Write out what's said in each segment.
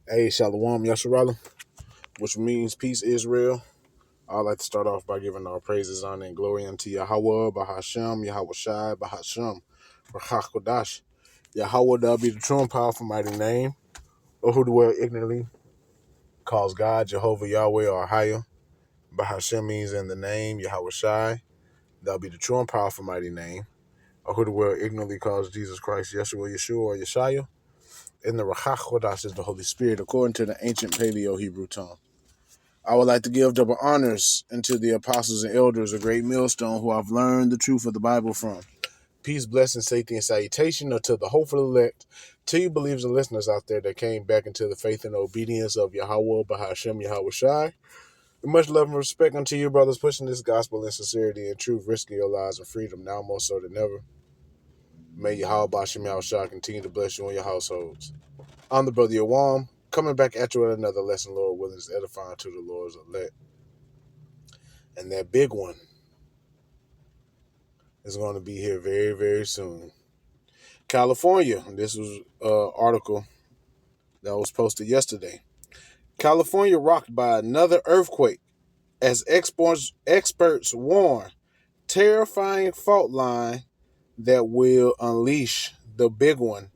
Hey, Shalom Yasharala, which means peace, Israel. I'd like to start off by giving our praises, honor, and glory unto Yahweh, Bahashem, Yahweh Shai, Bahashem, Rachakodash. Yahweh, thou be the true and powerful mighty name, or who dwell ignorantly, calls God, Jehovah, Yahweh, or higher. Bahashem means in the name, Yahweh Shai, thou be the true and powerful mighty name, or who dwell ignorantly, calls Jesus Christ, Yeshua, Yeshua, or Yeshaya. And the Rachakodash is the Holy Spirit, according to the ancient Paleo Hebrew tongue. I would like to give double honors unto the apostles and elders, a great millstone, who I've learned the truth of the Bible from. Peace, blessing, safety, and salutation unto the hopeful elect, to you believers and listeners out there that came back into the faith and obedience of Yahweh, Bahashem, Yahweh Shai. And much love and respect unto you, brothers, pushing this gospel in sincerity and truth, risking your lives and freedom now more so than ever. May Yahweh, Bahashem, Yahweh Shai continue to bless you and your households. I'm the brother Yawam, coming back at you with another lesson, Lord willing, is edifying to the Lord's elect. And that big one is going to be here very, very soon. California. This was an article that was posted yesterday. California rocked by another earthquake as experts warn terrifying fault line that will unleash the big one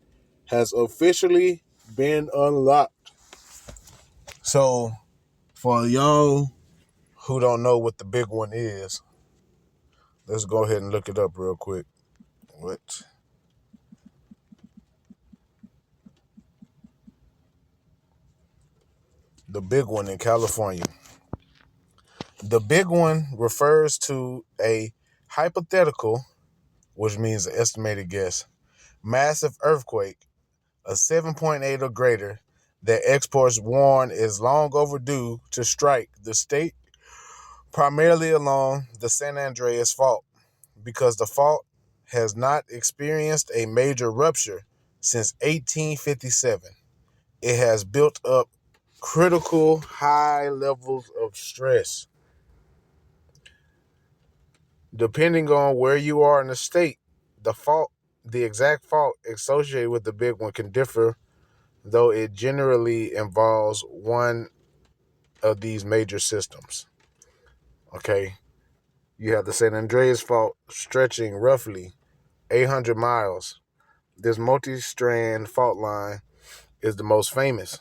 has officially been unlocked. So, for y'all who don't know what the big one is, let's go ahead and look it up real quick. What? The big one in California. The big one refers to a hypothetical, which means an estimated guess, massive earthquake, a 7.8 or greater, that experts warn is long overdue to strike the state, primarily along the San Andreas Fault, because the fault has not experienced a major rupture since 1857. It has built up critical high levels of stress. Depending on where you are in the state, the exact fault associated with the big one can differ, though it generally involves one of these major systems. Okay, you have the San Andreas Fault stretching roughly 800 miles. This multi-strand fault line is the most famous.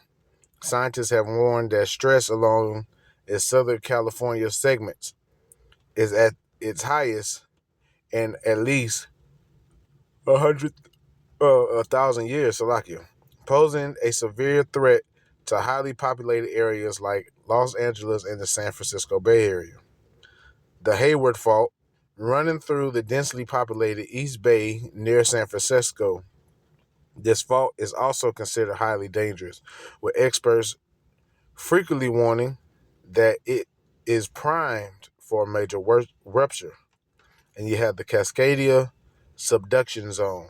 Scientists have warned that stress along its Southern California segments is at its highest in at least 1,000 years, Salakia, posing a severe threat to highly populated areas like Los Angeles and the San Francisco Bay Area. The Hayward Fault, running through the densely populated East Bay near San Francisco. This fault is also considered highly dangerous, with experts frequently warning that it is primed for a major rupture. And you have the Cascadia Subduction Zone.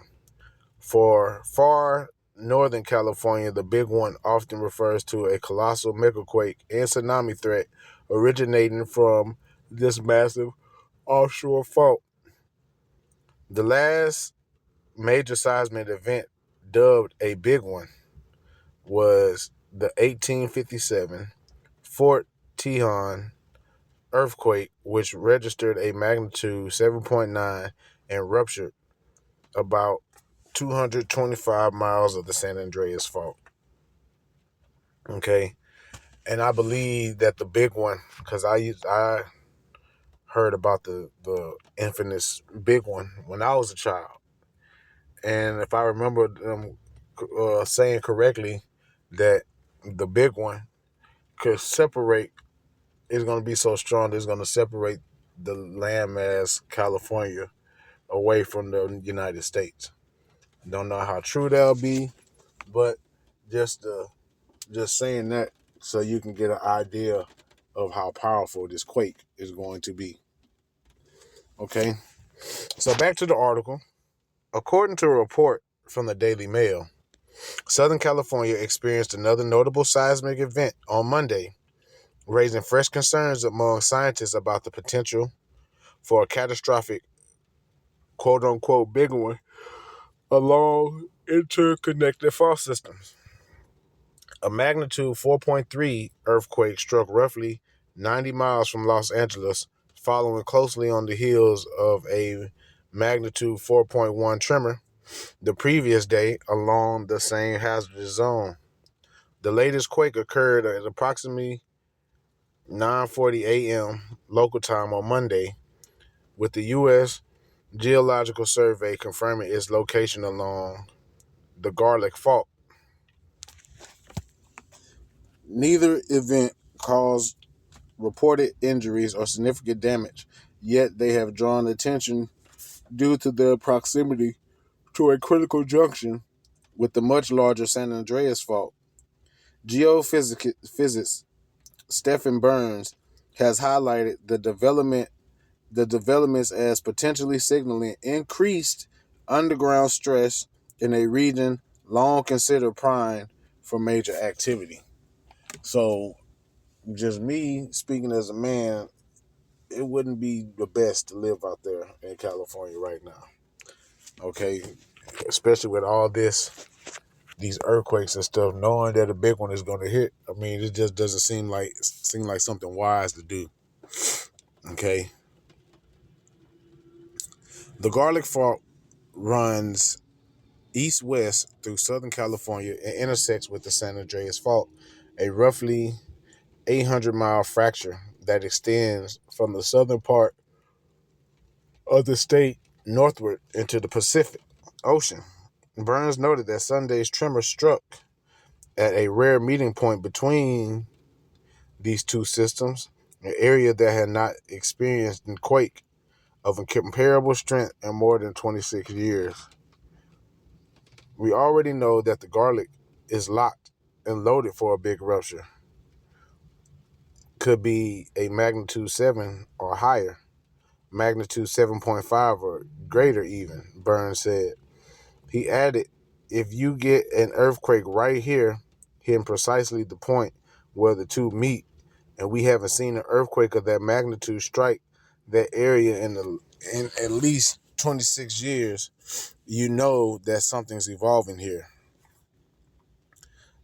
For far northern California, the big one often refers to a colossal megaquake and tsunami threat originating from this massive offshore fault. The last major seismic event, dubbed a big one, was the 1857 Fort Tejon earthquake, which registered a magnitude 7.9 and ruptured about 225 miles of the San Andreas Fault. Okay, and I believe that the big one, because I heard about the infamous big one when I was a child, and if I remember them saying correctly, that the big one could separate. It's going to be so strong that it's going to separate the landmass California away from the United States. Don't know how true that'll be, but just saying that so you can get an idea of how powerful this quake is going to be. Okay, so back to the article. According to a report from the Daily Mail, Southern California experienced another notable seismic event on Monday, raising fresh concerns among scientists about the potential for a catastrophic quote-unquote big one along interconnected fault systems. A magnitude 4.3 earthquake struck roughly 90 miles from Los Angeles, following closely on the heels of a magnitude 4.1 tremor the previous day along the same hazardous zone. The latest quake occurred at approximately 9:40 a.m. local time on Monday, with the U.S. Geological Survey confirming its location along the Garlic Fault. Neither event caused reported injuries or significant damage, yet they have drawn attention due to their proximity to a critical junction with the much larger San Andreas Fault. Geophysicist Stephen Burns has highlighted the developments as potentially signaling increased underground stress in a region long considered prime for major activity. So, just me speaking as a man, it wouldn't be the best to live out there in California right now. Okay, especially with all these earthquakes and stuff, knowing that a big one is going to hit. I mean, it just doesn't seem like something wise to do. Okay, the Garlic Fault runs east-west through Southern California and intersects with the San Andreas Fault, a roughly 800-mile fracture that extends from the southern part of the state northward into the Pacific Ocean. Burns noted that Sunday's tremor struck at a rare meeting point between these two systems, an area that had not experienced a quake of a comparable strength in more than 26 years. We already know that the Garlic is locked and loaded for a big rupture. Could be a magnitude 7 or higher, magnitude 7.5 or greater even, Burns said. He added, if you get an earthquake right here, hitting precisely the point where the two meet, and we haven't seen an earthquake of that magnitude strike that area in at least 26 years, you know that something's evolving here.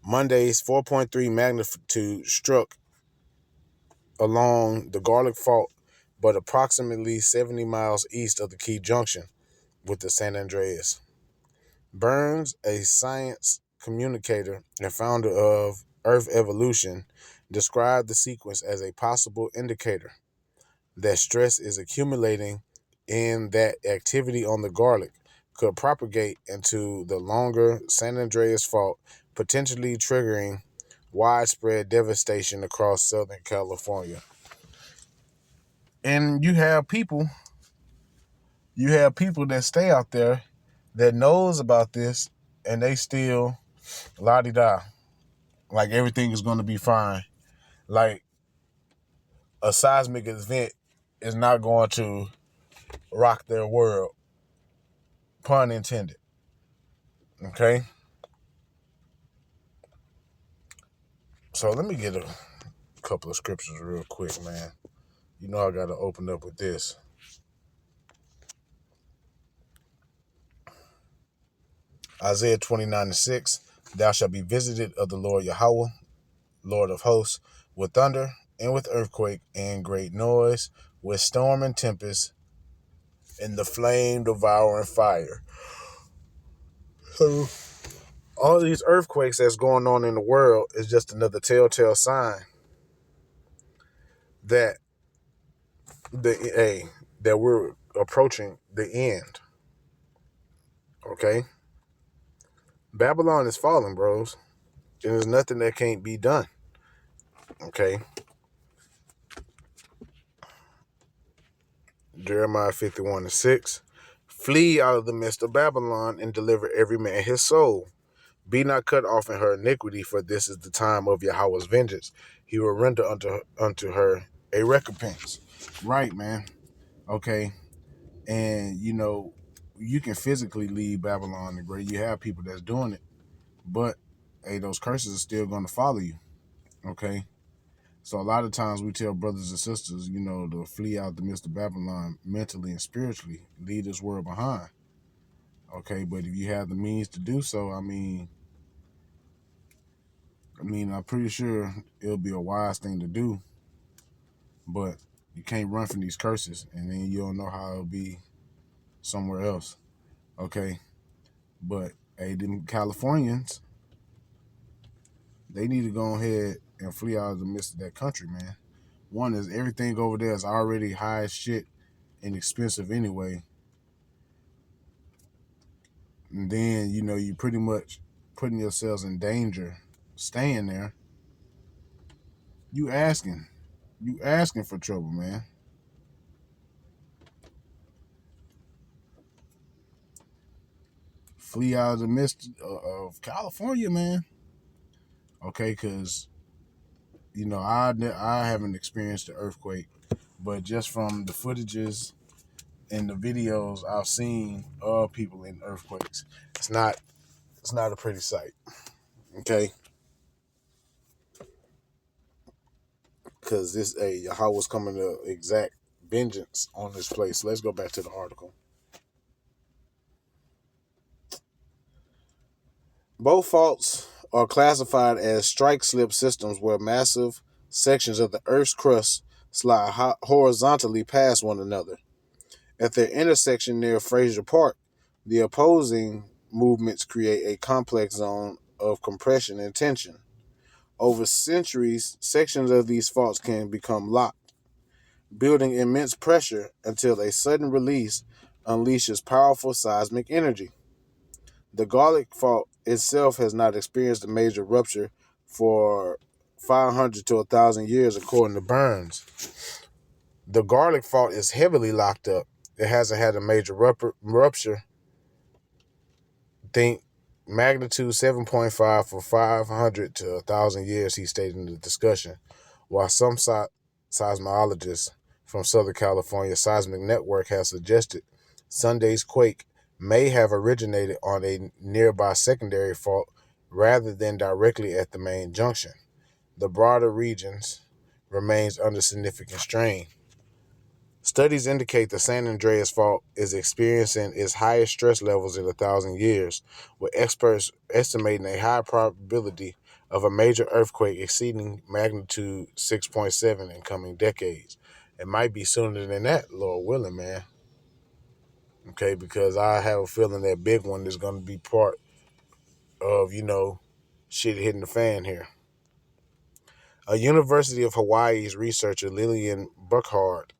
Monday's 4.3 magnitude struck along the Garlic Fault, but approximately 70 miles east of the key junction with the San Andreas. Burns, a science communicator and founder of Earth Evolution, described the sequence as a possible indicator that stress is accumulating and that activity on the Garlic could propagate into the longer San Andreas Fault, potentially triggering widespread devastation across Southern California. And you have people that stay out there that knows about this, and they still la-di-da, like everything is going to be fine. Like a seismic event is not going to rock their world, pun intended. Okay? So let me get a couple of scriptures real quick, man. You know I got to open up with this. Isaiah 29:6, thou shalt be visited of the Lord Yahweh, Lord of hosts, with thunder and with earthquake and great noise, with storm and tempest, and the flame devouring fire. So all these earthquakes that's going on in the world is just another telltale sign that that we're approaching the end. Okay? Babylon is falling, bros. And there's nothing that can't be done. Okay? Jeremiah 51:6. Flee out of the midst of Babylon and deliver every man his soul. Be not cut off in her iniquity, for this is the time of Yahweh's vengeance. He will render unto her a recompense. Right, man. Okay. And, you can physically leave Babylon the Great. You have people that's doing it. But, hey, those curses are still going to follow you. Okay. So a lot of times we tell brothers and sisters, to flee out the midst of Babylon mentally and spiritually, leave this world behind. Okay, but if you have the means to do so, I mean, mean, I'm pretty sure it'll be a wise thing to do, but you can't run from these curses, and then you don't know how it'll be somewhere else. Okay, but hey, them Californians, they need to go ahead and flee out of the midst of that country, man. One is everything over there is already high as shit and expensive anyway. And then, you pretty much putting yourselves in danger staying there. You asking. You asking for trouble, man. Flee out of the midst of California, man. Okay, because, I haven't experienced an earthquake, but just from the footages and the videos I've seen of people in earthquakes, it's not a pretty sight. Okay, because Yahweh's coming to exact vengeance on this place. Let's go back to the article. Both faults are classified as strike-slip systems where massive sections of the Earth's crust slide horizontally past one another. At their intersection near Fraser Park, the opposing movements create a complex zone of compression and tension. Over centuries, sections of these faults can become locked, building immense pressure until a sudden release unleashes powerful seismic energy. The Garlic Fault itself has not experienced a major rupture for 500 to 1,000 years, according to Burns. The Garlic Fault is heavily locked up. It hasn't had a major rupture. Think magnitude 7.5 for 500 to 1,000 years, he stated in the discussion. While some seismologists from Southern California Seismic Network have suggested Sunday's quake may have originated on a nearby secondary fault rather than directly at the main junction. The broader regions remains under significant strain. Studies indicate the San Andreas Fault is experiencing its highest stress levels in 1,000 years, with experts estimating a high probability of a major earthquake exceeding magnitude 6.7 in coming decades. It might be sooner than that, Lord willing, man. Okay, because I have a feeling that big one is going to be part of, shit hitting the fan here. A University of Hawaii's researcher, Lillian Burkhardt,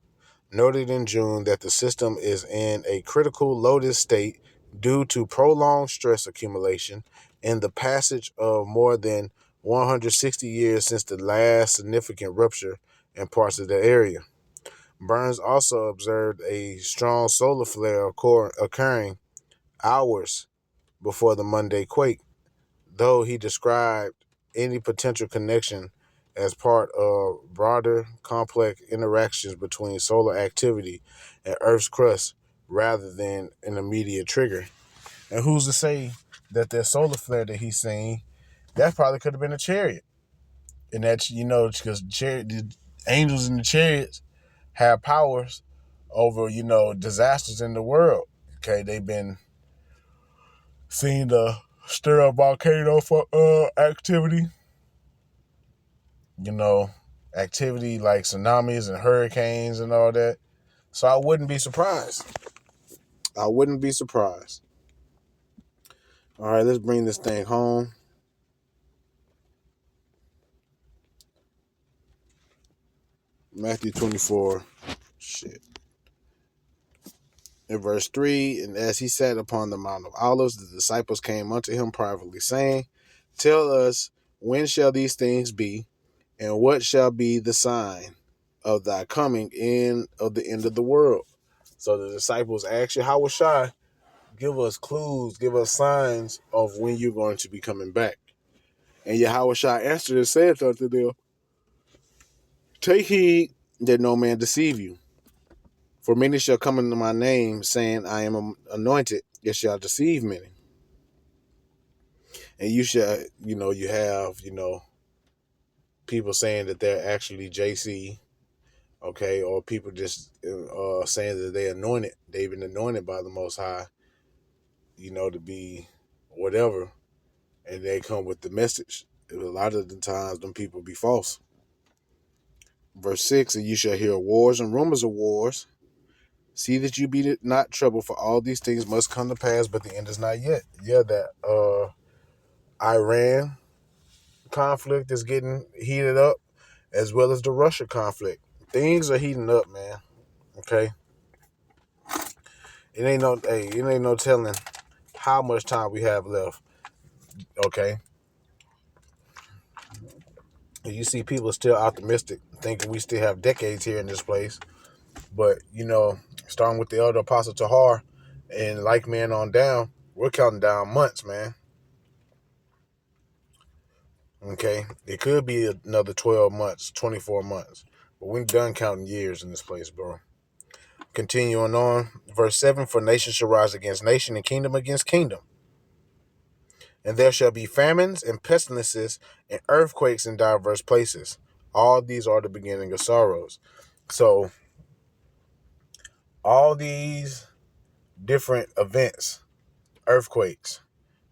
noted in June that the system is in a critical loaded state due to prolonged stress accumulation and the passage of more than 160 years since the last significant rupture in parts of the area. Burns also observed a strong solar flare occurring hours before the Monday quake, though he described any potential connection as part of broader, complex interactions between solar activity and Earth's crust rather than an immediate trigger. And who's to say that solar flare that he's seeing, that probably could have been a chariot. And that's, because the angels in the chariots have powers over, disasters in the world. Okay, they've been seen to stir up volcano for activity. Activity like tsunamis and hurricanes and all that. So I wouldn't be surprised. I wouldn't be surprised. All right, let's bring this thing home. Matthew 24. Shit. In verse 3, and as he sat upon the Mount of Olives, the disciples came unto him privately, saying, Tell us, when shall these things be, and what shall be the sign of thy coming in of the end of the world? So the disciples asked Yahushua, give us clues, give us signs of when you're going to be coming back. And Yahushua answered and said unto them, Take heed that no man deceive you. For many shall come into my name, saying, I am anointed, yet shall deceive many. And you shall, you have, people saying that they're actually JC, okay, or people just saying that they've been anointed by the Most High, to be whatever, and they come with the message, A lot of the times, them people be false. Verse 6, and you shall hear wars and rumors of wars. See that you be not troubled, for all these things must come to pass, but the end is not yet. Yeah, that Iran conflict is getting heated up, as well as the Russia conflict. Things are heating up, man. Okay, it ain't no telling how much time we have left. Okay, and you see people still optimistic, thinking we still have decades here in this place. But starting with the elder apostle Tahar and like man on down, we're counting down months, man. Okay, it could be another 12 months, 24 months, but we're done counting years in this place, bro. Continuing on, verse 7, for nation shall rise against nation and kingdom against kingdom. And there shall be famines and pestilences and earthquakes in diverse places. All these are the beginning of sorrows. So all these different events, earthquakes,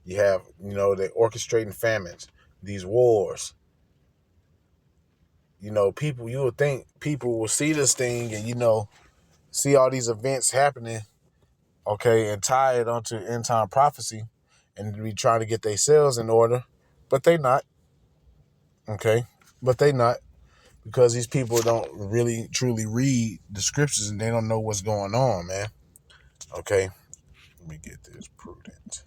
you have, the orchestrating famines, these wars. People, you would think people will see this thing and, see all these events happening, okay, and tie it onto end time prophecy and be trying to get themselves in order. But they not, okay? But they not, because these people don't really truly read the scriptures and they don't know what's going on, man. Okay? Let me get this prudent.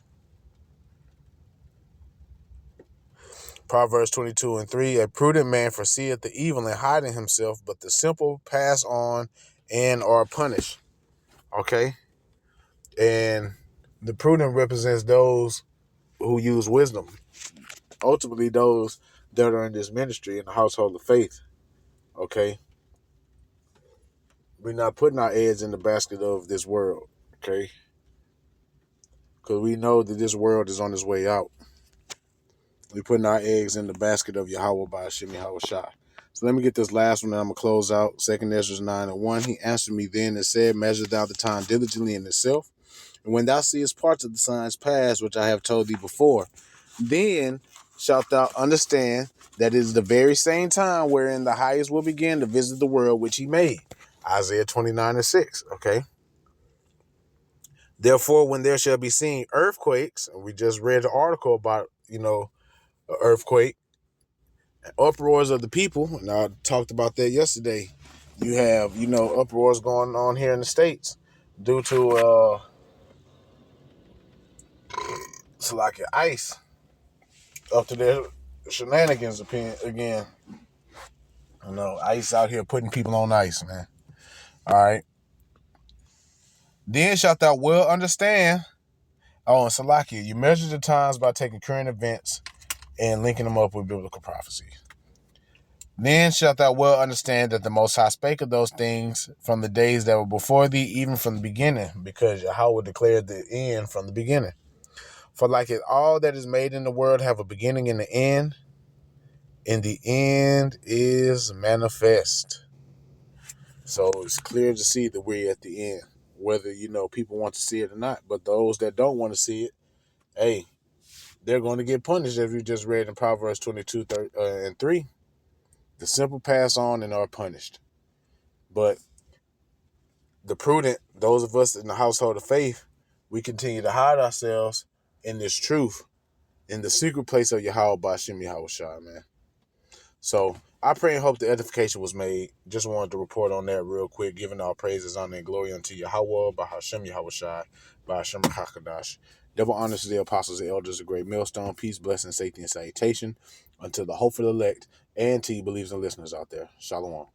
Proverbs 22:3, a prudent man foreseeth the evil and hiding himself, but the simple pass on and are punished. Okay? And the prudent represents those who use wisdom. Ultimately, those that are in this ministry in the household of faith. Okay? We're not putting our eggs in the basket of this world. Okay? Because we know that this world is on its way out. We're putting our eggs in the basket of Yahweh by Hashem Yahweh Shai. So let me get this last one and I'm going to close out. 2 Ezra 9:1. He answered me then and said, measure thou the time diligently in itself. And when thou seest parts of the signs past, which I have told thee before, then shalt thou understand that it is the very same time wherein the highest will begin to visit the world which he made. Isaiah 29:6. Okay. Therefore, when there shall be seen earthquakes, and we just read an article about, an earthquake, uproars of the people, and I talked about that yesterday. You have, uproars going on here in the States due to ICE up to their shenanigans again. ICE out here putting people on ice, man. All right. Then shalt thou well understand. Oh, and Salakia, you measure the times by taking current events and linking them up with biblical prophecy. Then shalt thou well understand that the Most High spake of those things from the days that were before thee, even from the beginning, because Yahweh declared the end from the beginning. For like it, all that is made in the world have a beginning and an end, and the end is manifest. So it's clear to see that we're at the end, whether, people want to see it or not. But those that don't want to see it, hey, they're going to get punished, as we just read in Proverbs 22:3. The simple pass on and are punished. But the prudent, those of us in the household of faith, we continue to hide ourselves in this truth, in the secret place of Yahweh Ba'Shem Yahweh Shai, man. So I pray and hope the edification was made. Just wanted to report on that real quick, giving all praises, honor, and glory unto Yahweh Ba'Shem Yahweh Shai, Ba'Shem HaKadosh. Double honors to the apostles and elders, a great millstone, peace, blessing, safety, and salutation unto the hopeful elect and to you believers and listeners out there. Shalom.